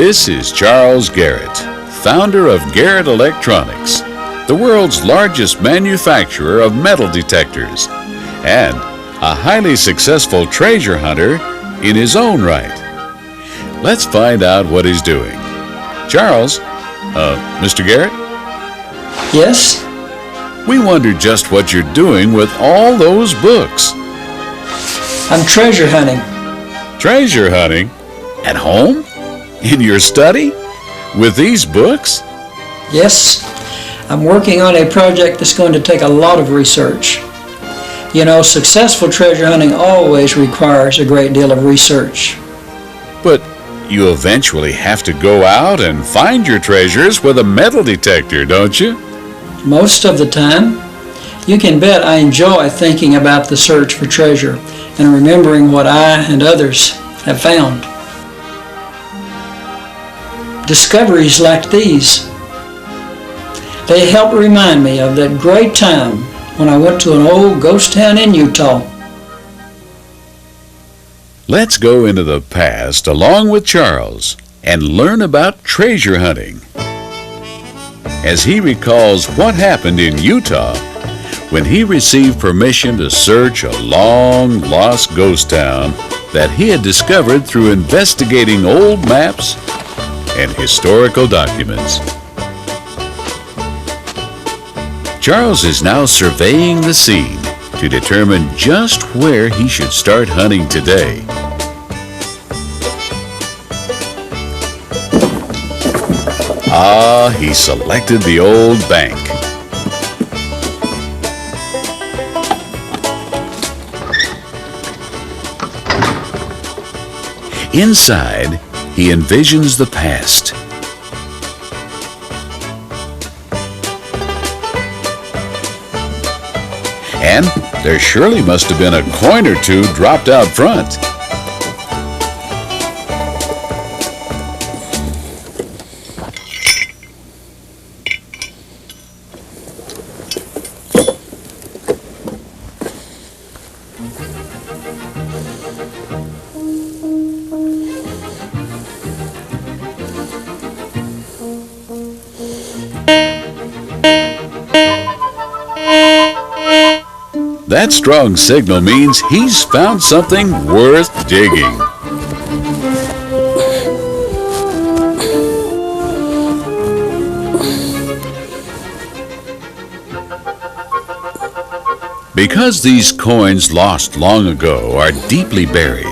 This is Charles Garrett, founder of Garrett Electronics, the world's largest manufacturer of metal detectors, and a highly successful treasure hunter in his own right. Let's find out what he's doing. Charles, Mr. Garrett? Yes? We wonder just what you're doing with all those books. I'm treasure hunting. Treasure hunting? At home? In your study? With these books? Yes, I'm working on a project that's going to take a lot of research. You know, successful treasure hunting always requires a great deal of research. But you eventually have to go out and find your treasures with a metal detector, don't you? Most of the time. You can bet I enjoy thinking about the search for treasure and remembering what I and others have found. Discoveries like these, they help remind me of that great time when I went to an old ghost town in Utah. Let's go into the past along with Charles and learn about treasure hunting. As he recalls what happened in Utah when he received permission to search a long-lost ghost town that he had discovered through investigating old maps and historical documents. Charles is now surveying the scene to determine just where he should start hunting today. He selected the old bank. Inside, he envisions the past. And there surely must have been a coin or two dropped out front. That strong signal means he's found something worth digging. Because these coins lost long ago are deeply buried,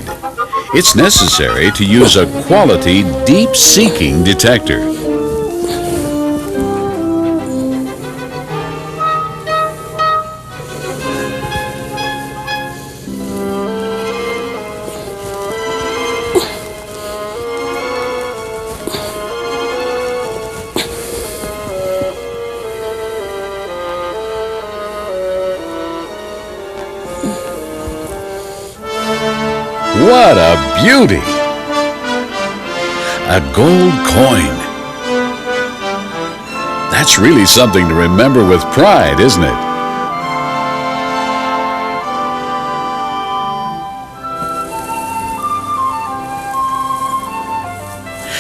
it's necessary to use a quality, deep-seeking detector. What a beauty! A gold coin. That's really something to remember with pride, isn't it?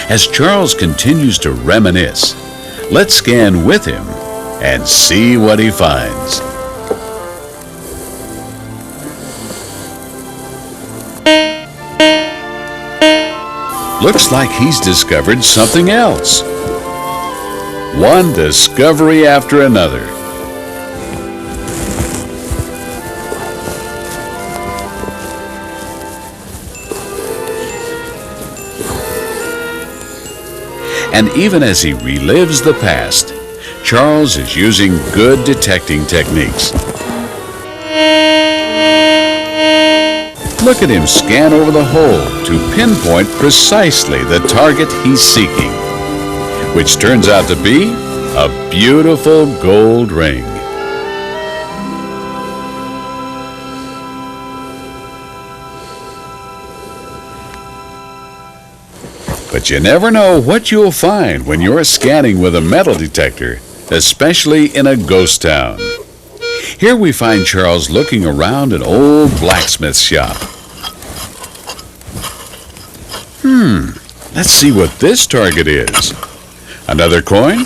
As Charles continues to reminisce, let's scan with him and see what he finds. Looks like he's discovered something else. One discovery after another. And even as he relives the past, Charles is using good detecting techniques. Look at him scan over the hole to pinpoint precisely the target he's seeking, which turns out to be a beautiful gold ring. But you never know what you'll find when you're scanning with a metal detector, especially in a ghost town. Here we find Charles looking around an old blacksmith shop. Let's see what this target is. Another coin?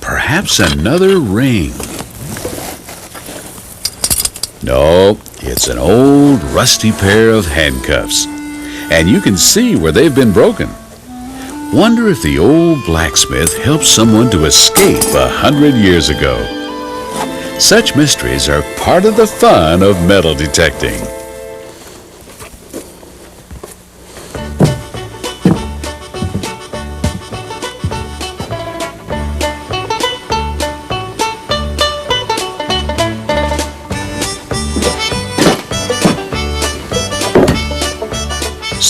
Perhaps another ring. No, it's an old rusty pair of handcuffs. And you can see where they've been broken. Wonder if the old blacksmith helped someone to escape 100 years ago. Such mysteries are part of the fun of metal detecting.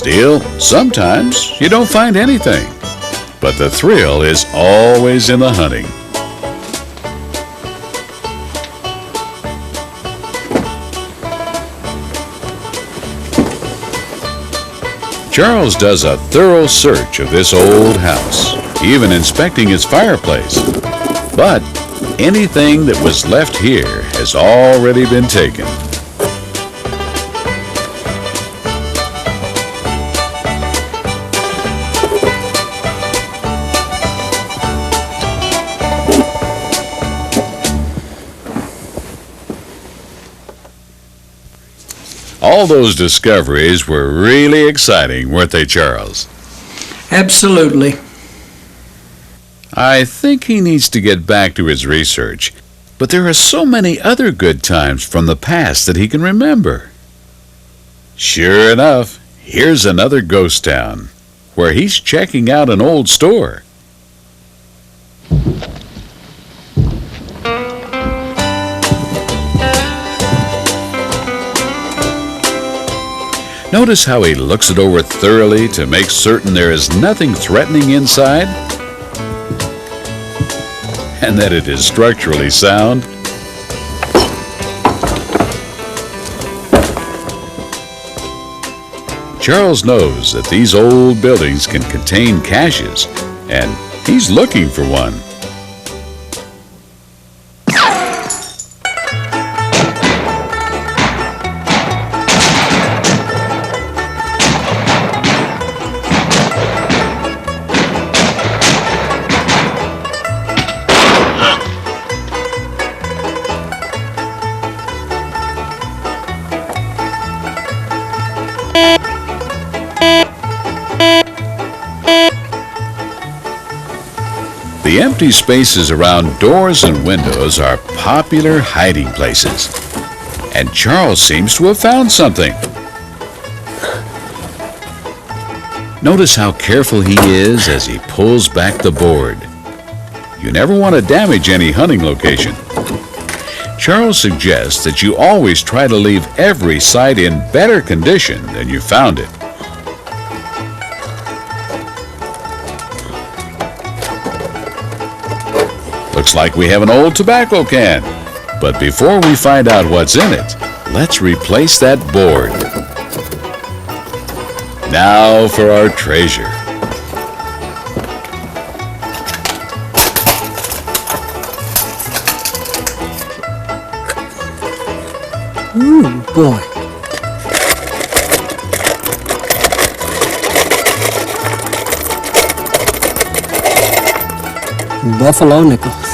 Still, sometimes you don't find anything, but the thrill is always in the hunting. Charles does a thorough search of this old house, even inspecting its fireplace. But anything that was left here has already been taken. All those discoveries were really exciting, weren't they, Charles? Absolutely. I think he needs to get back to his research, but there are so many other good times from the past that he can remember. Sure enough, here's another ghost town, where he's checking out an old store. Notice how he looks it over thoroughly to make certain there is nothing threatening inside and that it is structurally sound. Charles knows that these old buildings can contain caches, and he's looking for one. The empty spaces around doors and windows are popular hiding places, and Charles seems to have found something. Notice how careful he is as he pulls back the board. You never want to damage any hunting location. Charles suggests that you always try to leave every site in better condition than you found it. Looks like we have an old tobacco can. But before we find out what's in it, let's replace that board. Now for our treasure. Ooh, boy. Buffalo nickels.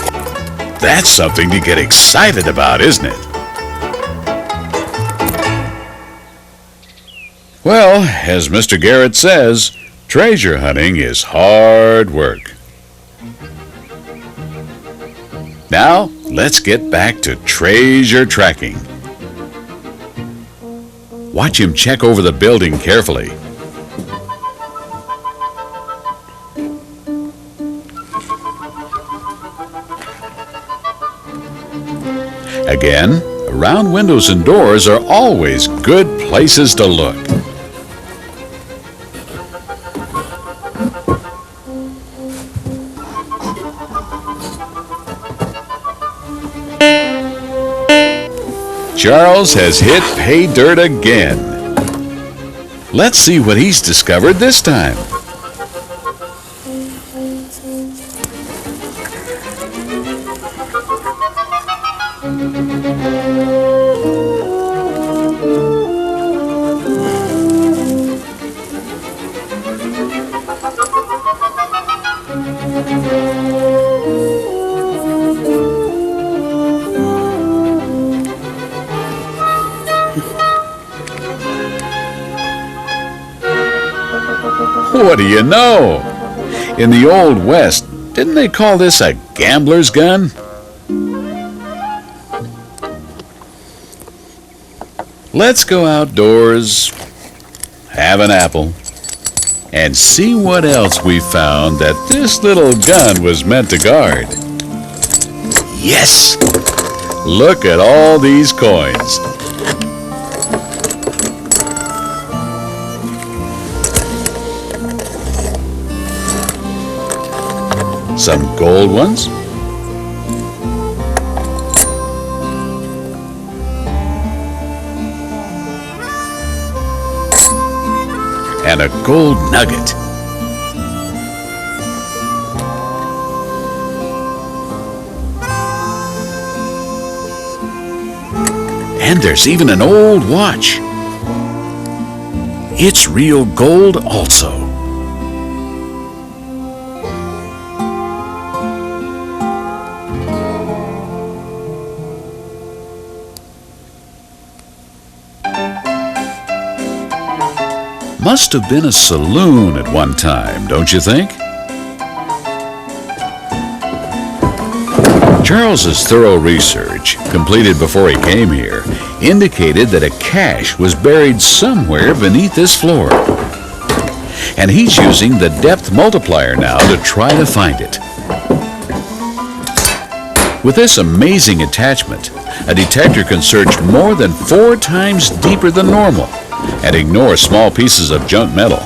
That's something to get excited about, isn't it? Well, as Mr. Garrett says, treasure hunting is hard work. Now, let's get back to treasure tracking. Watch him check over the building carefully. Again, around windows and doors are always good places to look. Charles has hit pay dirt again. Let's see what he's discovered this time. What do you know? In the Old West, didn't they call this a gambler's gun? Let's go outdoors, have an apple, and see what else we found that this little gun was meant to guard. Yes! Look at all these coins. Some gold ones. And a gold nugget. And there's even an old watch. It's real gold also. Must have been a saloon at one time, don't you think? Charles's thorough research, completed before he came here, indicated that a cache was buried somewhere beneath this floor. And he's using the depth multiplier now to try to find it. With this amazing attachment, a detector can search more than 4 times deeper than normal and ignore small pieces of junk metal.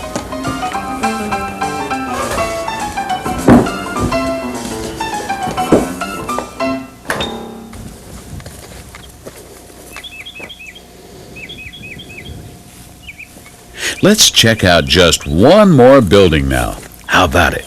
Let's check out just one more building now. How about it?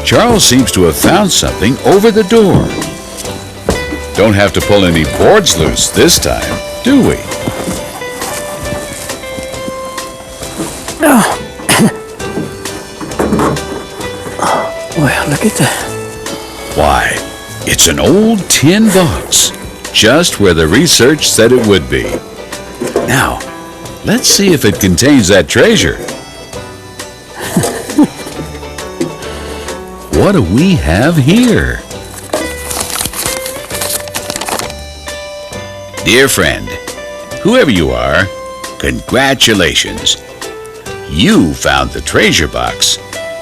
Charles seems to have found something over the door. Don't have to pull any boards loose this time, do we? Oh. Well, look at that. Why, it's an old tin box, just where the research said it would be. Now, let's see if it contains that treasure. What do we have here? Dear friend, whoever you are, congratulations. You found the treasure box,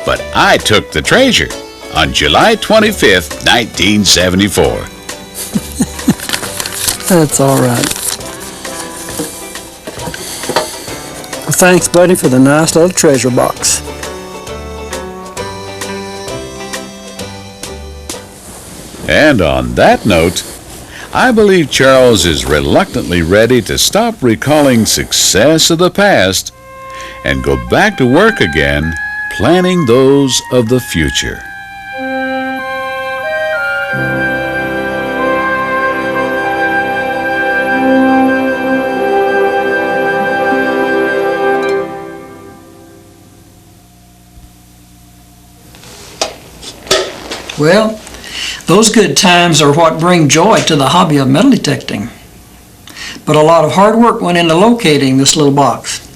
but I took the treasure on July 25th, 1974. That's all right. Well, thanks, buddy, for the nice little treasure box. And on that note, I believe Charles is reluctantly ready to stop recalling success of the past and go back to work again, planning those of the future. Well, those good times are what bring joy to the hobby of metal detecting. But a lot of hard work went into locating this little box.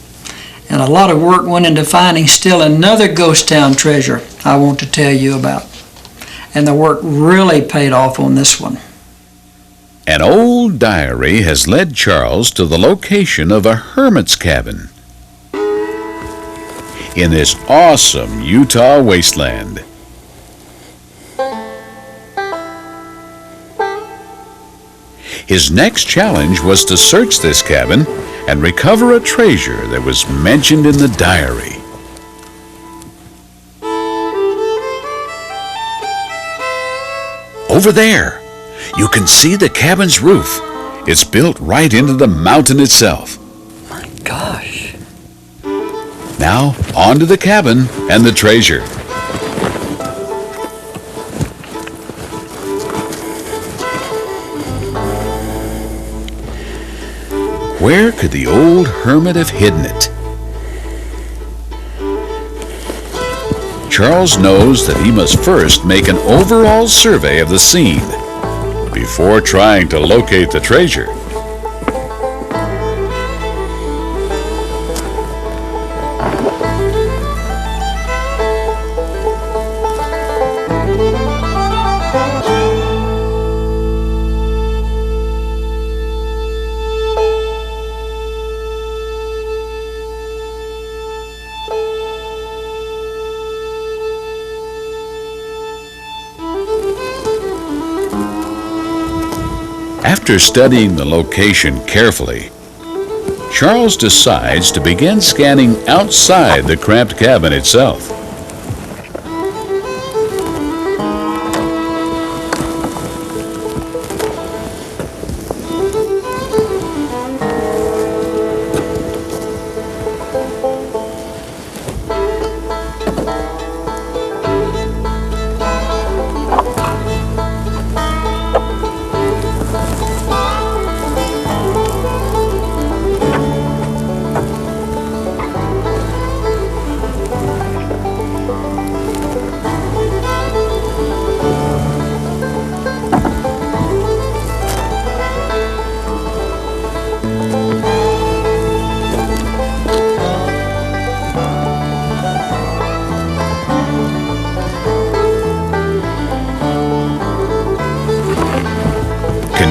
And a lot of work went into finding still another ghost town treasure I want to tell you about. And the work really paid off on this one. An old diary has led Charles to the location of a hermit's cabin in this awesome Utah wasteland. His next challenge was to search this cabin and recover a treasure that was mentioned in the diary. Over there, you can see the cabin's roof. It's built right into the mountain itself. My gosh. Now, on to the cabin and the treasure. Where could the old hermit have hidden it? Charles knows that he must first make an overall survey of the scene before trying to locate the treasure. After studying the location carefully, Charles decides to begin scanning outside the cramped cabin itself.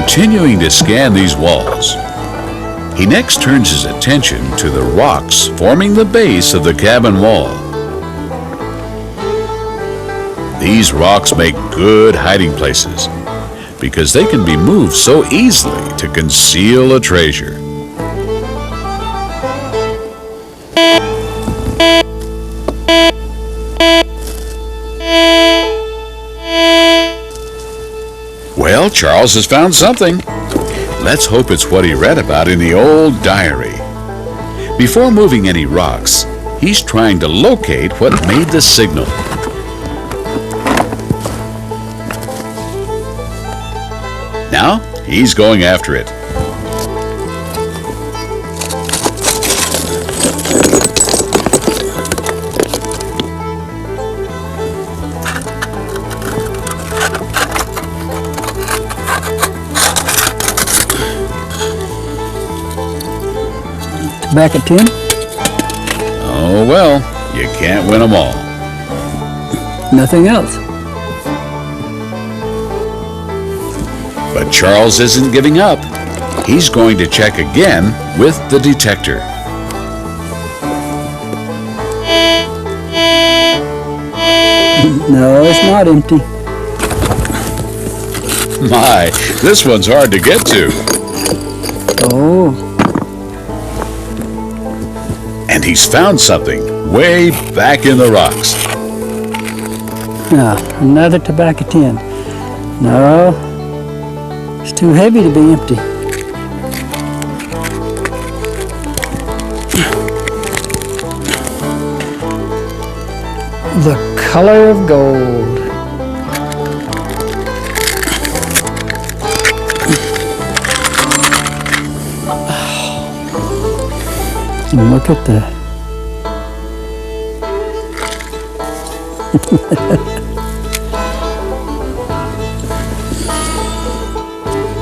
Continuing to scan these walls, he next turns his attention to the rocks forming the base of the cabin wall. These rocks make good hiding places because they can be moved so easily to conceal a treasure. Well, Charles has found something. Let's hope it's what he read about in the old diary. Before moving any rocks, he's trying to locate what made the signal. Now, he's going after it. Back at 10? Oh well, you can't win them all. Nothing else. But Charles isn't giving up. He's going to check again with the detector. No, it's not empty. My, this one's hard to get to. Oh. And he's found something way back in the rocks. Now, another tobacco tin. No, it's too heavy to be empty. The color of gold. And look at that.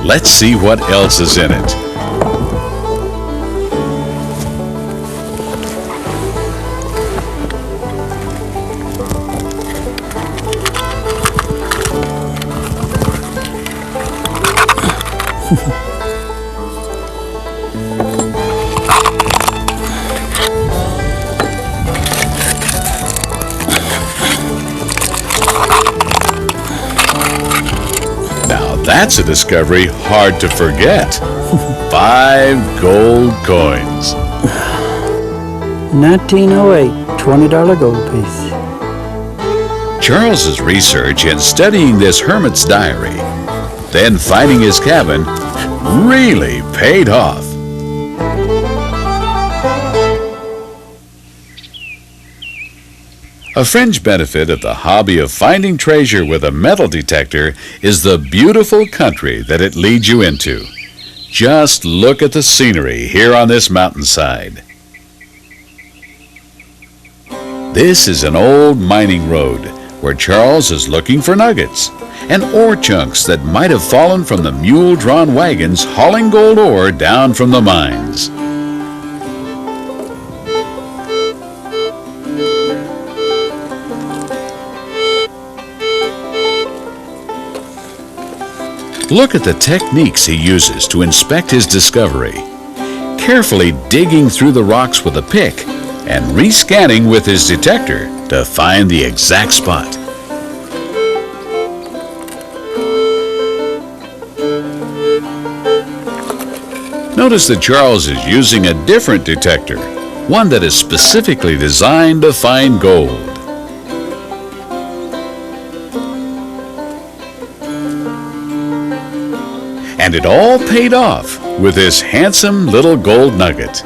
Let's see what else is in it. That's a discovery hard to forget. 5 gold coins. 1908, $20 gold piece. Charles's research in studying this hermit's diary, then finding his cabin, really paid off. A fringe benefit of the hobby of finding treasure with a metal detector is the beautiful country that it leads you into. Just look at the scenery here on this mountainside. This is an old mining road where Charles is looking for nuggets and ore chunks that might have fallen from the mule-drawn wagons hauling gold ore down from the mines. Look at the techniques he uses to inspect his discovery, carefully digging through the rocks with a pick and re-scanning with his detector to find the exact spot. Notice that Charles is using a different detector, one that is specifically designed to find gold. And it all paid off with this handsome little gold nugget.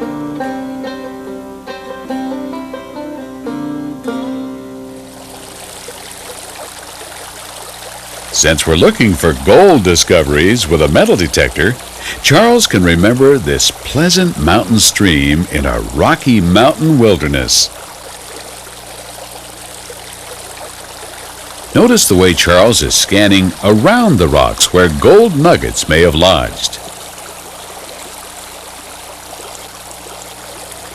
Since we're looking for gold discoveries with a metal detector, Charles can remember this pleasant mountain stream in a rocky mountain wilderness. Notice the way Charles is scanning around the rocks where gold nuggets may have lodged.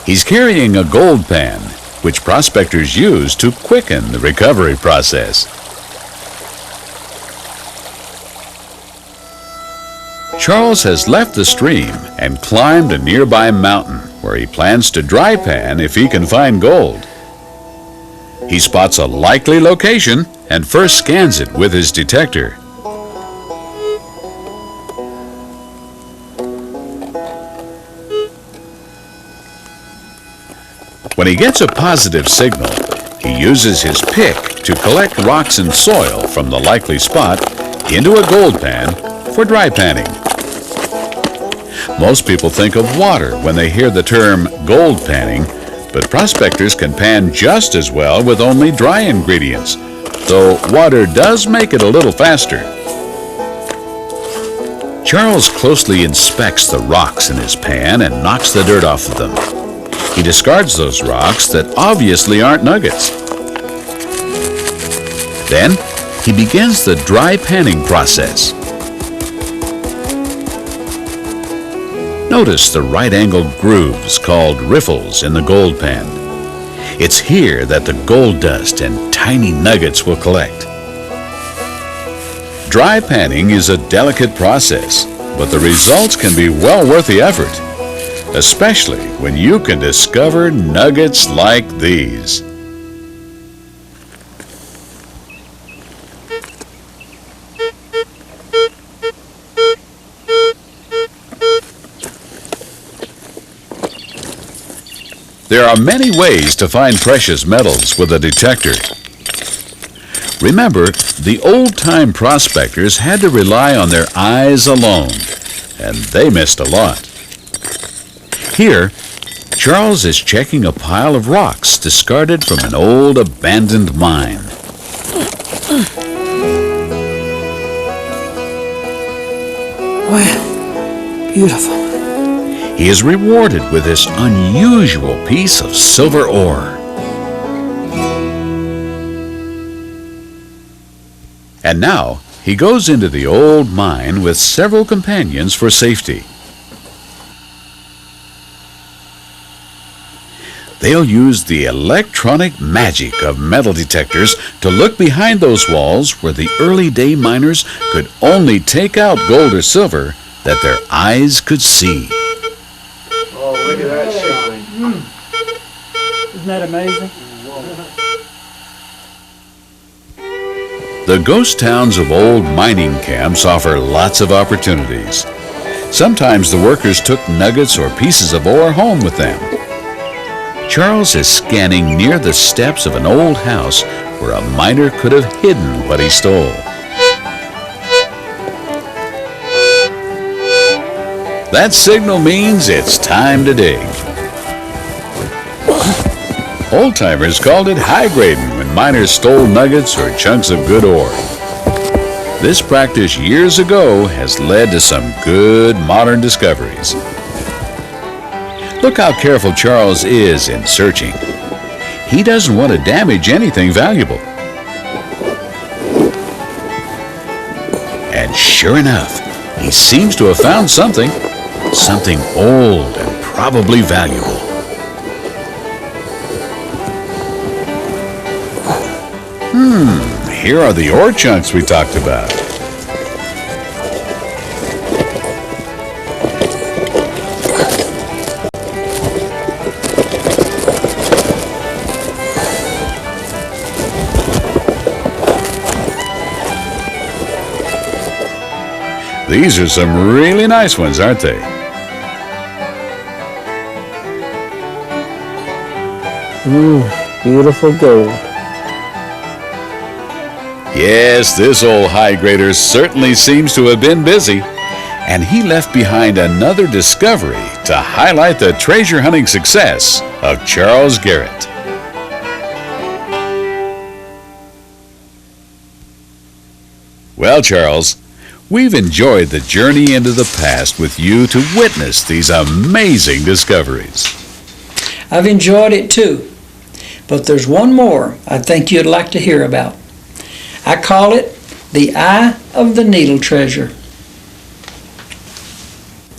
He's carrying a gold pan, which prospectors use to quicken the recovery process. Charles has left the stream and climbed a nearby mountain where he plans to dry pan if he can find gold. He spots a likely location and first scans it with his detector. When he gets a positive signal, he uses his pick to collect rocks and soil from the likely spot into a gold pan for dry panning. Most people think of water when they hear the term gold panning, but prospectors can pan just as well with only dry ingredients, though water does make it a little faster. Charles closely inspects the rocks in his pan and knocks the dirt off of them. He discards those rocks that obviously aren't nuggets. Then, he begins the dry panning process. Notice the right-angled grooves called riffles in the gold pan. It's here that the gold dust and tiny nuggets will collect. Dry panning is a delicate process, but the results can be well worth the effort, especially when you can discover nuggets like these. There are many ways to find precious metals with a detector. Remember, the old-time prospectors had to rely on their eyes alone, and they missed a lot. Here, Charles is checking a pile of rocks discarded from an old abandoned mine. Wow, beautiful. He is rewarded with this unusual piece of silver ore. And now, he goes into the old mine with several companions for safety. They'll use the electronic magic of metal detectors to look behind those walls where the early day miners could only take out gold or silver that their eyes could see. Oh, look at that shine. Isn't that amazing? The ghost towns of old mining camps offer lots of opportunities. Sometimes the workers took nuggets or pieces of ore home with them. Charles is scanning near the steps of an old house where a miner could have hidden what he stole. That signal means it's time to dig. Old-timers called it high grading when miners stole nuggets or chunks of good ore. This practice years ago has led to some good modern discoveries. Look how careful Charles is in searching. He doesn't want to damage anything valuable. And sure enough, he seems to have found something old and probably valuable. Here are the ore chunks we talked about. These are some really nice ones, aren't they? Beautiful gold. Yes, this old high grader certainly seems to have been busy, and he left behind another discovery to highlight the treasure hunting success of Charles Garrett. Well, Charles, we've enjoyed the journey into the past with you to witness these amazing discoveries. I've enjoyed it too, but there's one more I think you'd like to hear about. I call it the Eye of the Needle treasure.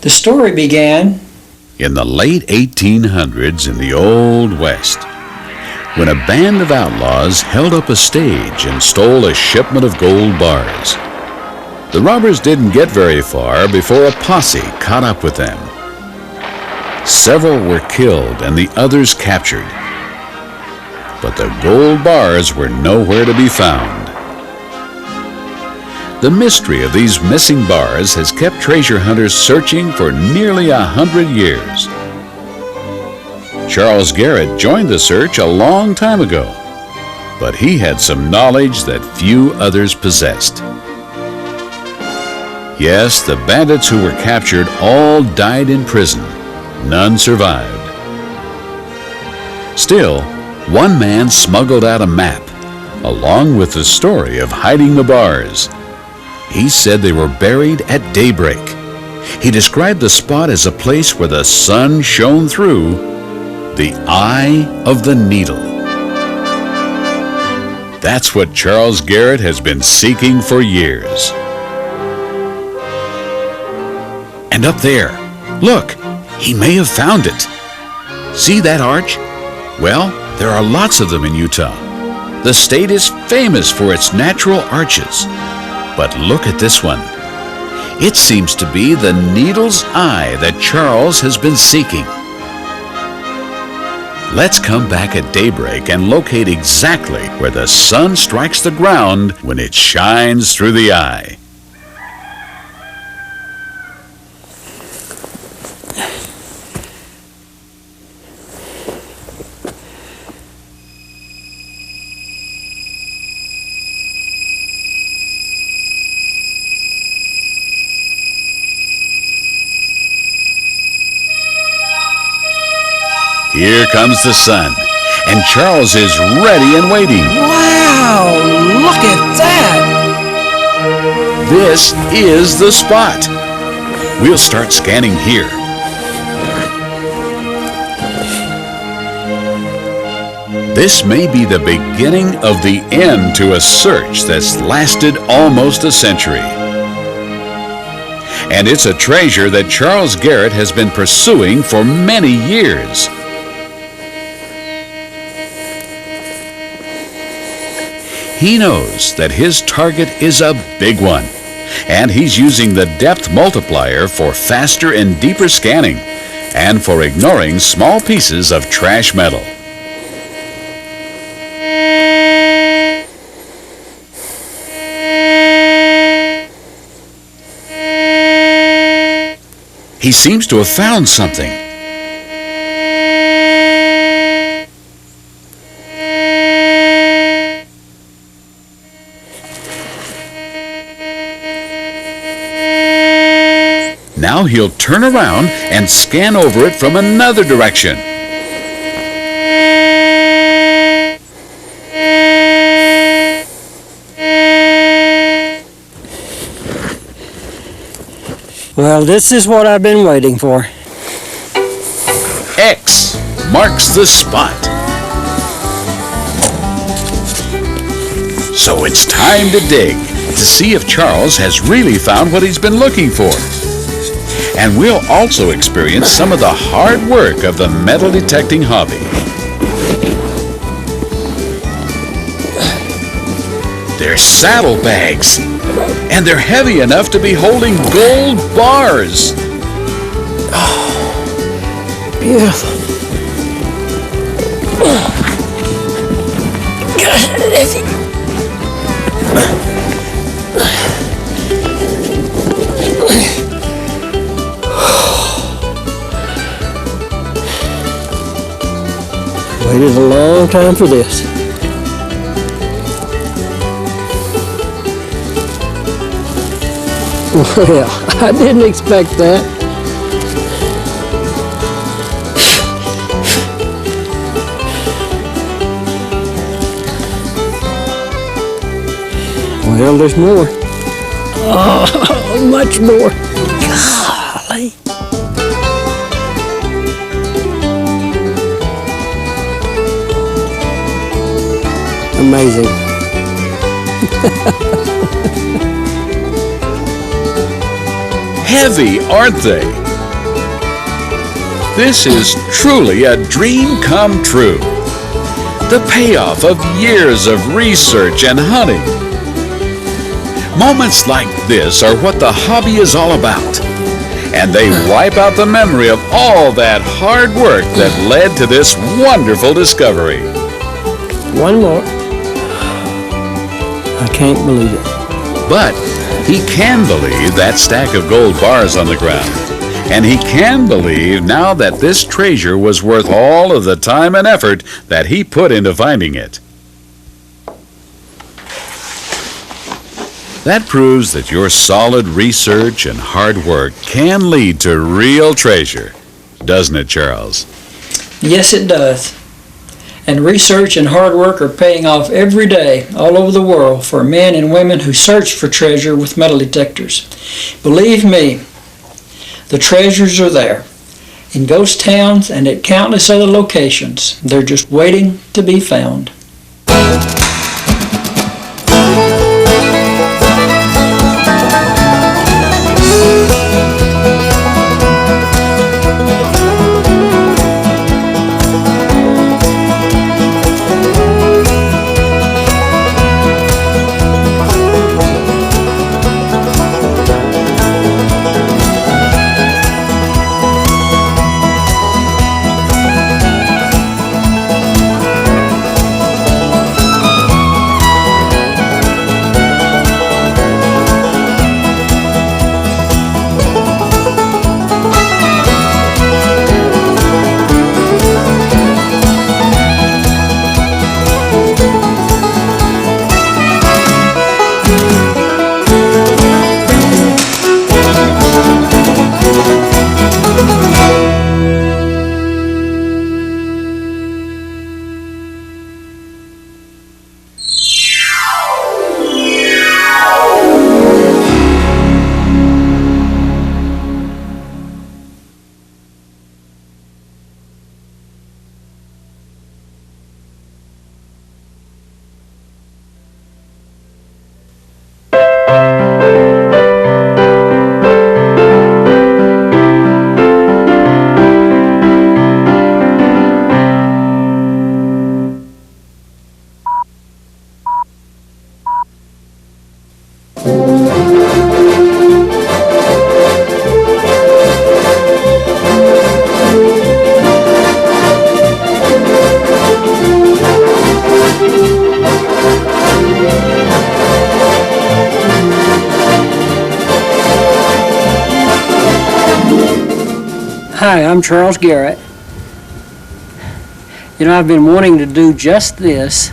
The story began in the late 1800s in the Old West, when a band of outlaws held up a stage and stole a shipment of gold bars. The robbers didn't get very far before a posse caught up with them. Several were killed and the others captured, but the gold bars were nowhere to be found. The mystery of these missing bars has kept treasure hunters searching for nearly 100 years. Charles Garrett joined the search a long time ago, but he had some knowledge that few others possessed. Yes, the bandits who were captured all died in prison. None survived. Still, one man smuggled out a map, along with the story of hiding the bars. He said they were buried at daybreak. He described the spot as a place where the sun shone through, the eye of the needle. That's what Charles Garrett has been seeking for years. And up there, look, he may have found it. See that arch? Well, there are lots of them in Utah. The state is famous for its natural arches. But look at this one. It seems to be the needle's eye that Charles has been seeking. Let's come back at daybreak and locate exactly where the sun strikes the ground when it shines through the eye. Here comes the sun, and Charles is ready and waiting. Wow, look at that! This is the spot. We'll start scanning here. This may be the beginning of the end to a search that's lasted almost a century. And it's a treasure that Charles Garrett has been pursuing for many years. He knows that his target is a big one, and he's using the depth multiplier for faster and deeper scanning, and for ignoring small pieces of trash metal. He seems to have found something. Now he'll turn around and scan over it from another direction. Well, this is what I've been waiting for. X marks the spot. So it's time to dig to see if Charles has really found what he's been looking for. And we'll also experience some of the hard work of the metal detecting hobby. They're saddlebags, and they're heavy enough to be holding gold bars. Beautiful. Waited a long time for this. Well, I didn't expect that. Well, there's more. Oh, much more. Golly. Amazing. Heavy, aren't they? This is truly a dream come true. The payoff of years of research and hunting. Moments like this are what the hobby is all about. And they wipe out the memory of all that hard work that led to this wonderful discovery. One more. I can't believe it. But he can believe that stack of gold bars on the ground. And he can believe now that this treasure was worth all of the time and effort that he put into finding it. That proves that your solid research and hard work can lead to real treasure, doesn't it, Charles? Yes, it does. And research and hard work are paying off every day all over the world for men and women who search for treasure with metal detectors. Believe me, the treasures are there, in ghost towns and at countless other locations. They're just waiting to be found. Hi, I'm Charles Garrett. You know, I've been wanting to do just this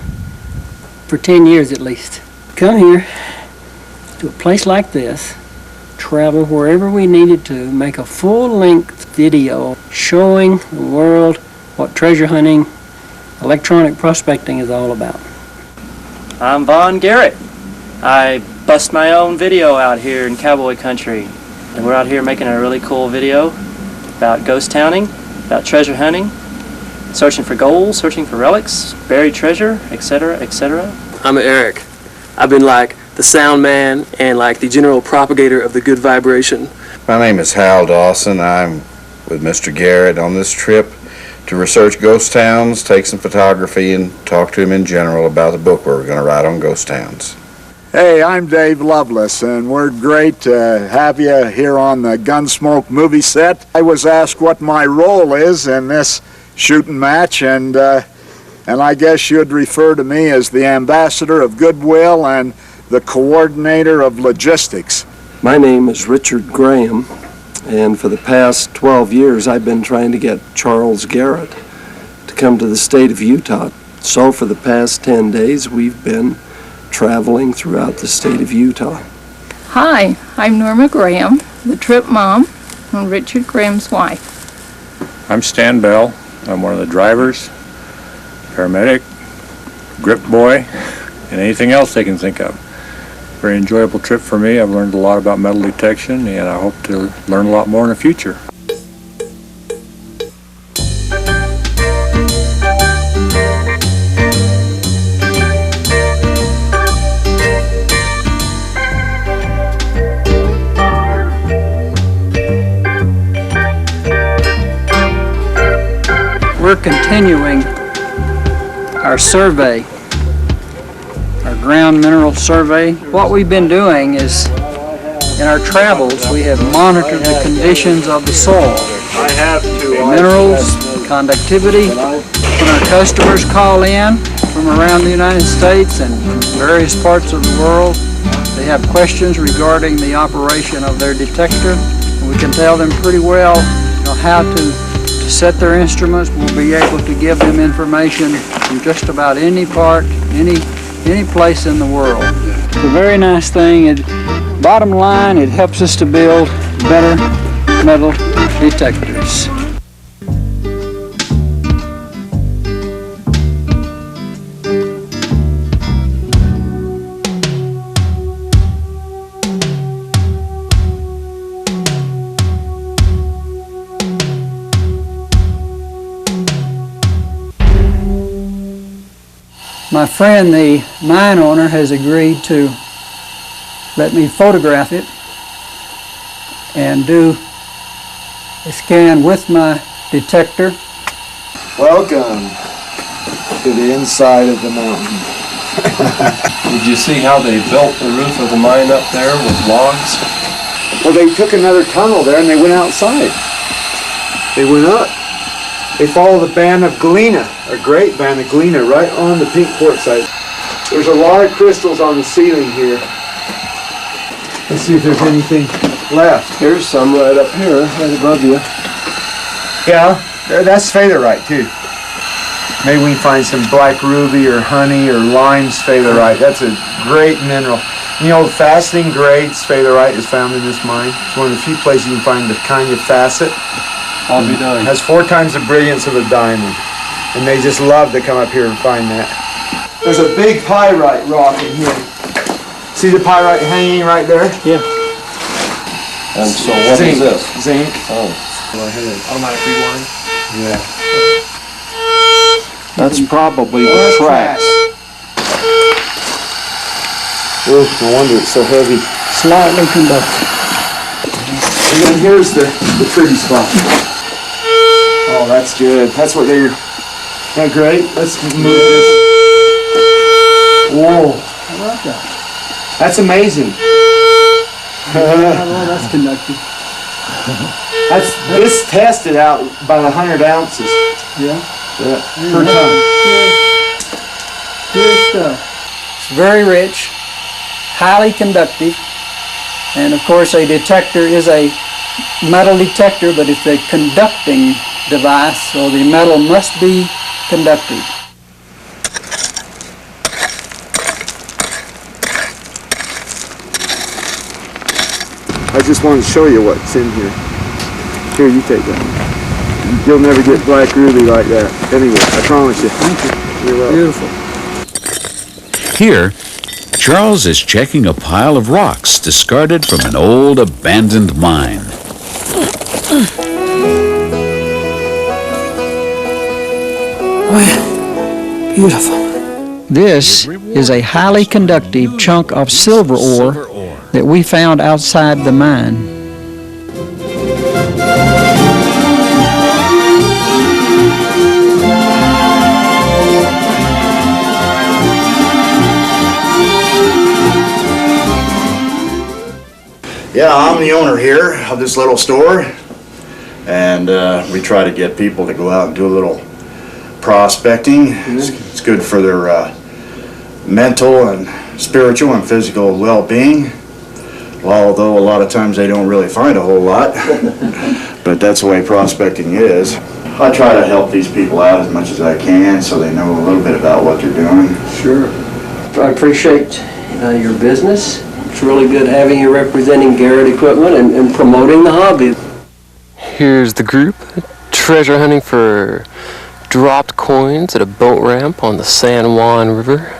for 10 years at least. Come here to a place like this, travel wherever we needed to, make a full-length video showing the world what treasure hunting, electronic prospecting is all about. I'm Garrett. I bust my own video out here in cowboy country. and we're out here making a really cool video about ghost towning, about treasure hunting, searching for gold, searching for relics, buried treasure, etc., etc. I'm Eric. I've been like the sound man and like the general propagator of the good vibration. My name is Hal Dawson. I'm with Mr. Garrett on this trip to research ghost towns, take some photography, and talk to him in general about the book we're going to write on ghost towns. Hey, I'm Dave Lovelace, and we're great to have you here on the Gunsmoke movie set. I was asked what my role is in this shooting match, and I guess you'd refer to me as the ambassador of goodwill and the coordinator of logistics. My name is Richard Graham, and for the past 12 years I've been trying to get Charles Garrett to come to the state of Utah. So for the past 10 days we've been traveling throughout the state of Utah. Hi, I'm Norma Graham, the trip mom and Richard Graham's wife. I'm Stan Bell. I'm one of the drivers, paramedic, grip boy, and anything else they can think of. Very enjoyable trip for me. I've learned a lot about metal detection, and I hope to learn a lot more in the future. We're continuing our survey, our ground mineral survey. What we've been doing is, in our travels, we have monitored the conditions of the soil, minerals, conductivity. When our customers call in from around the United States and various parts of the world, they have questions regarding the operation of their detector, and we can tell them pretty well, how to set their instruments. We'll be able to give them information from just about any part, any place in the world. It's a very nice thing. Bottom line, it helps us to build better metal detectors. My friend, the mine owner, has agreed to let me photograph it and do a scan with my detector. Welcome to the inside of the mountain. Did you see how they built the roof of the mine up there with logs? Well, they took another tunnel there and they went outside. They went up. They follow the band of galena, a great band of galena, right on the pink quartzite. There's a lot of crystals on the ceiling here. Let's see if there's anything left. Here's some right up here, right above you. Yeah, that's sphalerite too. Maybe we can find some black ruby or honey or lime sphalerite. That's a great mineral. You know, faceting grade sphalerite is found in this mine. It's one of the few places you can find the kind of facet. I'll be done. Has 4 times the brilliance of a diamond. And they just love to come up here and find that. There's a big pyrite rock in here. See the pyrite hanging right there? Yeah. And so what Zinc. is this? Zinc. Oh. Go ahead. Automatic rewind. Yeah. That's probably the tracks. Oh, no wonder it's so heavy. Slightly conductive. And then here's the pretty spot. Oh, that's good. That's what they're... Isn't that great? Let's move this. Whoa. I like that. That's amazing. Well, that's conductive. This tested out by 100 ounces. Yeah. Yeah. Per ton. Good stuff. It's very rich, highly conductive, and of course a detector is a metal detector, but it's a conducting device, so the metal must be conductive. I just wanted to show you what's in here. Here, you take that. You'll never get black ruby like that. Anyway, I promise you. Thank you. You're welcome. Beautiful. Here, Charles is checking a pile of rocks discarded from an old abandoned mine. Well, beautiful. This is a highly conductive chunk of silver ore that we found outside the mine. Yeah, I'm the owner here of this little store, and we try to get people to go out and do a little prospecting. It's good for their mental and spiritual and physical well-being, although a lot of times they don't really find a whole lot, but that's the way prospecting is. I try to help these people out as much as I can so they know a little bit about what they're doing. Sure. I appreciate your business. It's really good having you representing Garrett Equipment and promoting the hobby. Here's the group treasure hunting for dropped coins at a boat ramp on the San Juan River.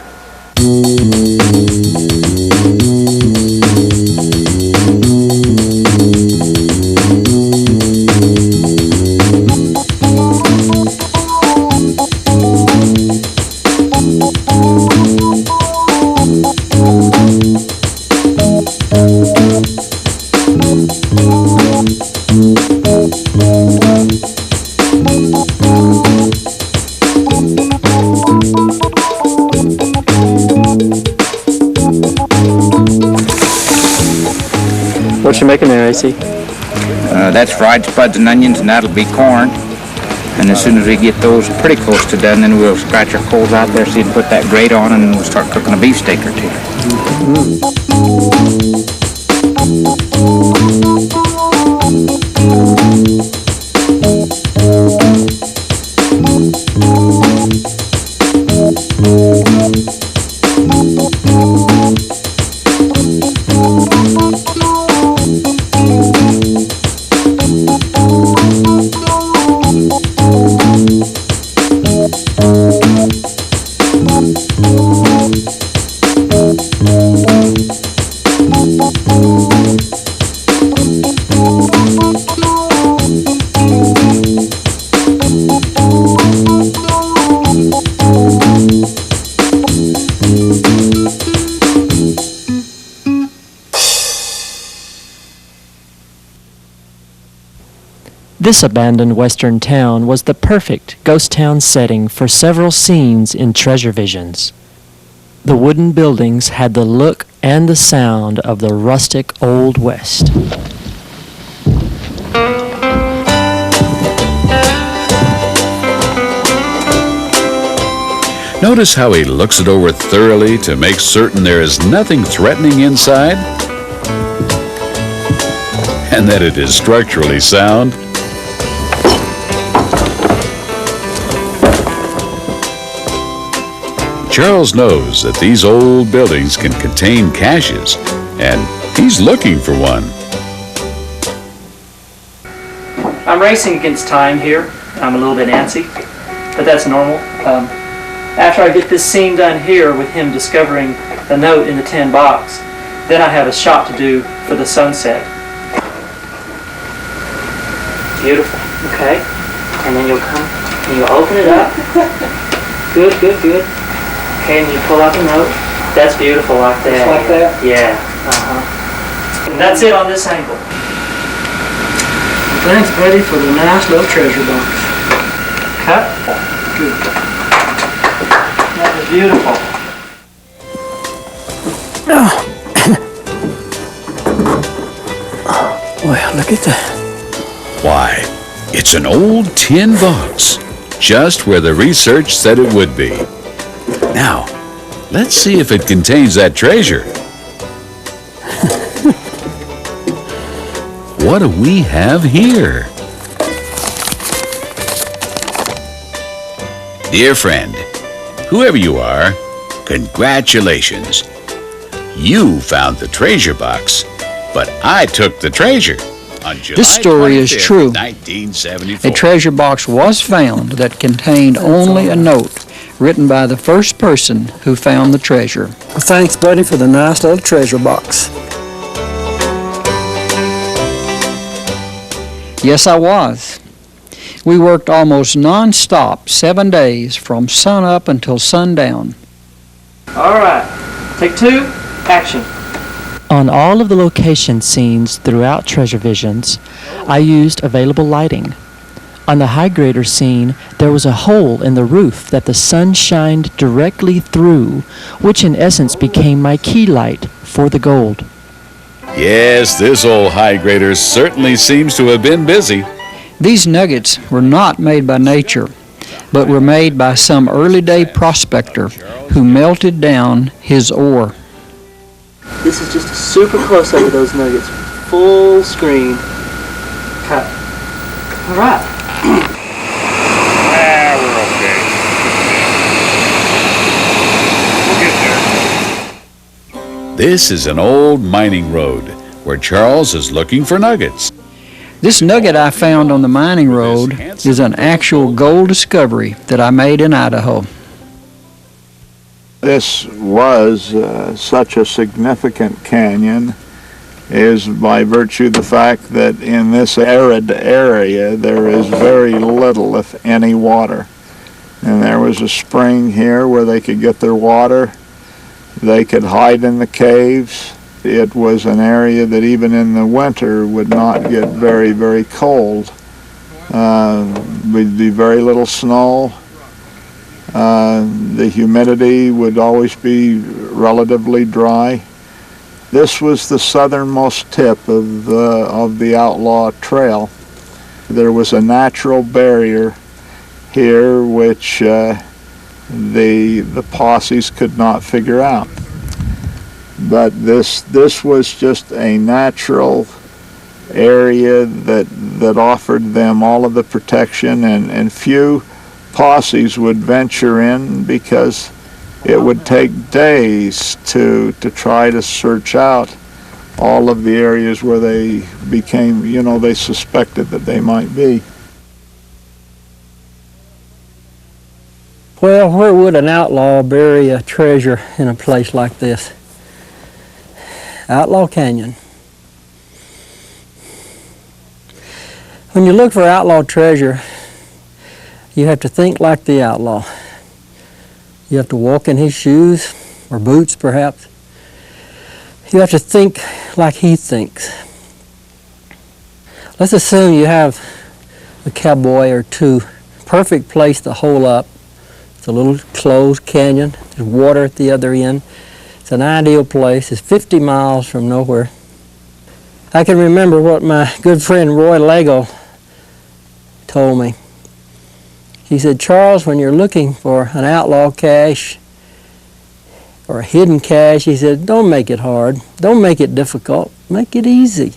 What you making there, AC? That's fried spuds and onions, and that'll be corn. And as soon as we get those pretty close to done, then we'll scratch our coals out there so you can put that grate on, and we'll start cooking a beefsteak or two. This abandoned western town was the perfect ghost town setting for several scenes in Treasure Visions. The wooden buildings had the look and the sound of the rustic Old West. Notice how he looks it over thoroughly to make certain there is nothing threatening inside and that it is structurally sound. Charles knows that these old buildings can contain caches, and he's looking for one. I'm racing against time here. I'm a little bit antsy, but that's normal. After I get this scene done here with him discovering the note in the tin box, then I have a shot to do for the sunset. Beautiful, okay. And then you'll come and you'll open it up. Good, good, good. Okay, and you pull out the note. That's beautiful like that. Just like that? Yeah, And that's it on this angle. Thanks, buddy, for the nice little treasure box. Cut. Good. That was beautiful. Well, look at that. Why, it's an old tin box, just where the research said it would be. Now, let's see if it contains that treasure. What do we have here? Dear friend, whoever you are, congratulations. You found the treasure box, but I took the treasure on July This story is 25th, true. 1974. A treasure box was found that contained only a note written by the first person who found the treasure. Thanks, buddy, for the nice little treasure box. Yes, I was. We worked almost non-stop 7 days from sun up until sundown. All right, take 2, action. On all of the location scenes throughout Treasure Visions, I used available lighting. On the high grader scene, there was a hole in the roof that the sun shined directly through, which in essence became my key light for the gold. Yes, this old high grader certainly seems to have been busy. These nuggets were not made by nature, but were made by some early day prospector who melted down his ore. This is just a super close-up of those nuggets. Full screen. Cut. All right. We're okay. We'll get there. This is an old mining road where Charles is looking for nuggets. This nugget I found on the mining road is an actual gold discovery that I made in Idaho. This was such a significant canyon is by virtue of the fact that in this arid area there is very little, if any, water. And there was a spring here where they could get their water. They could hide in the caves. It was an area that even in the winter would not get very, very cold. Would be very little snow. The humidity would always be relatively dry. This was the southernmost tip of the Outlaw Trail. There was a natural barrier here which the posses could not figure out. But this was just a natural area that offered them all of the protection, and few posses would venture in because it would take days to try to search out all of the areas where they became, they suspected that they might be. Well, where would an outlaw bury a treasure in a place like this? Outlaw Canyon. When you look for outlaw treasure, you have to think like the outlaw. You have to walk in his shoes, or boots perhaps. You have to think like he thinks. Let's assume you have a cowboy or two. Perfect place to hole up. It's a little closed canyon. There's water at the other end. It's an ideal place. It's 50 miles from nowhere. I can remember what my good friend Roy Lego told me. He said, Charles, when you're looking for an outlaw cache or a hidden cache, he said, don't make it hard. Don't make it difficult. Make it easy.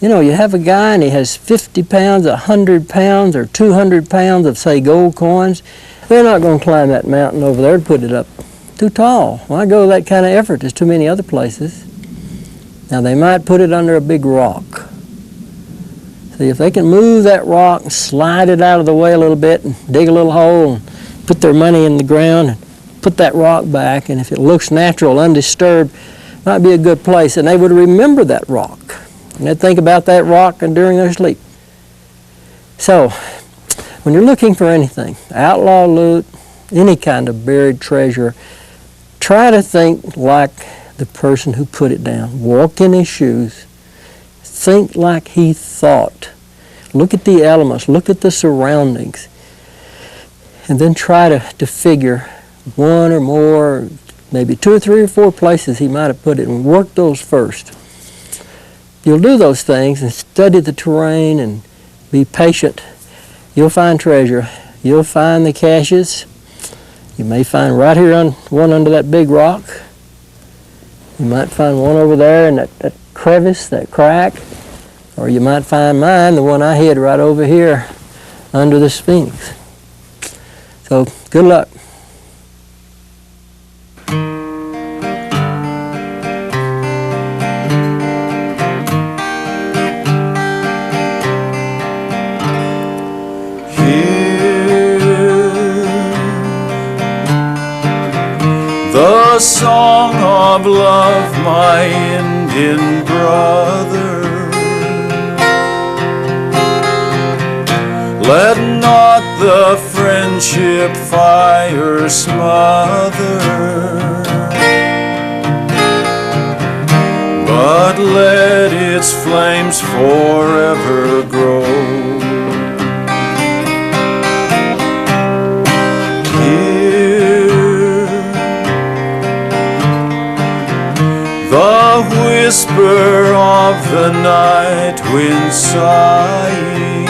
You have a guy and he has 50 pounds, 100 pounds, or 200 pounds of, say, gold coins. They're not going to climb that mountain over there to put it up. Too tall. Why go that kind of effort? There's too many other places. Now, they might put it under a big rock. See, if they can move that rock and slide it out of the way a little bit and dig a little hole and put their money in the ground and put that rock back, and if it looks natural, undisturbed, might be a good place. And they would remember that rock. And they'd think about that rock and during their sleep. So, when you're looking for anything, outlaw loot, any kind of buried treasure, try to think like the person who put it down. Walk in his shoes. Think like he thought. Look at the elements. Look at the surroundings. And then try to figure one or more, maybe 2 or 3 or 4 places he might have put it, and work those first. You'll do those things and study the terrain and be patient. You'll find treasure. You'll find the caches. You may find right here one under that big rock. You might find one over there in that crevice, that crack. Or you might find mine, the one I hid right over here under the Sphinx. So, good luck. the song of love, my Indian brother. Let not the friendship fire smother, but let its flames forever grow. The whisper of the night wind sighing,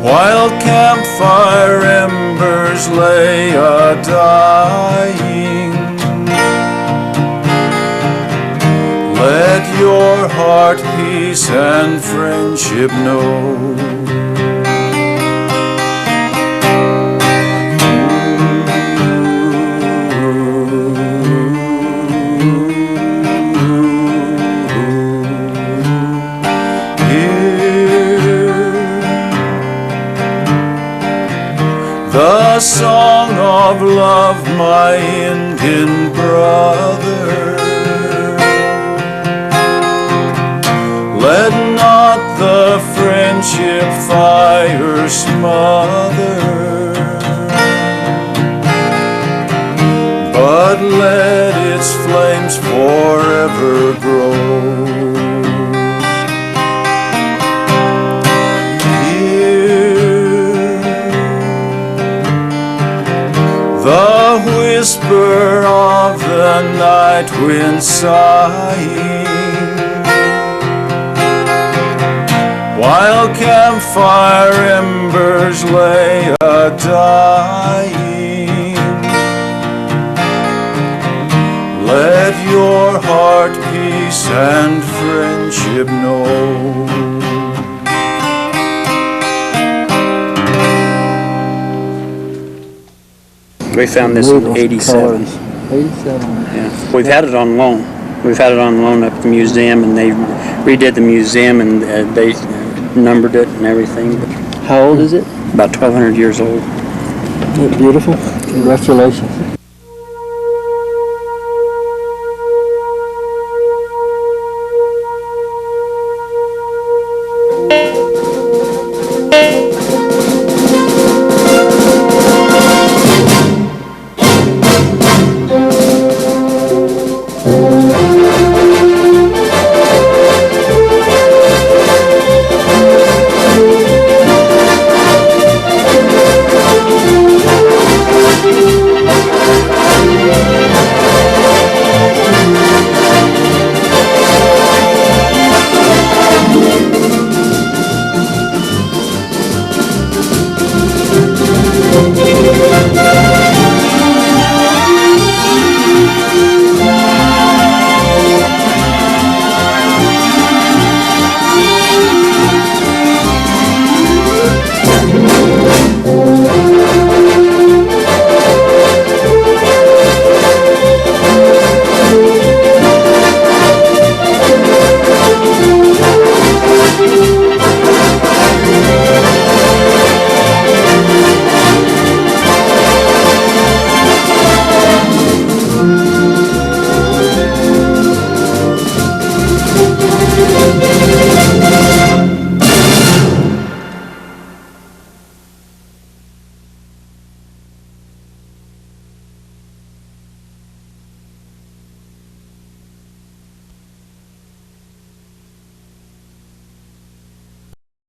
while campfire embers lay a-dying. Let your heart peace and friendship know. The song of love, my Indian brother. Let not the friendship fire smother, but let its flames forever grow. The whisper of the night wind sighing, while campfire embers lay a-dying. Let your heart peace and friendship know. We found this in '87. 87. Yeah, we've had it on loan. We've had it on loan up at the museum, and they redid the museum, and they numbered it and everything. But how old is it? About 1,200 years old. Isn't it beautiful? Congratulations.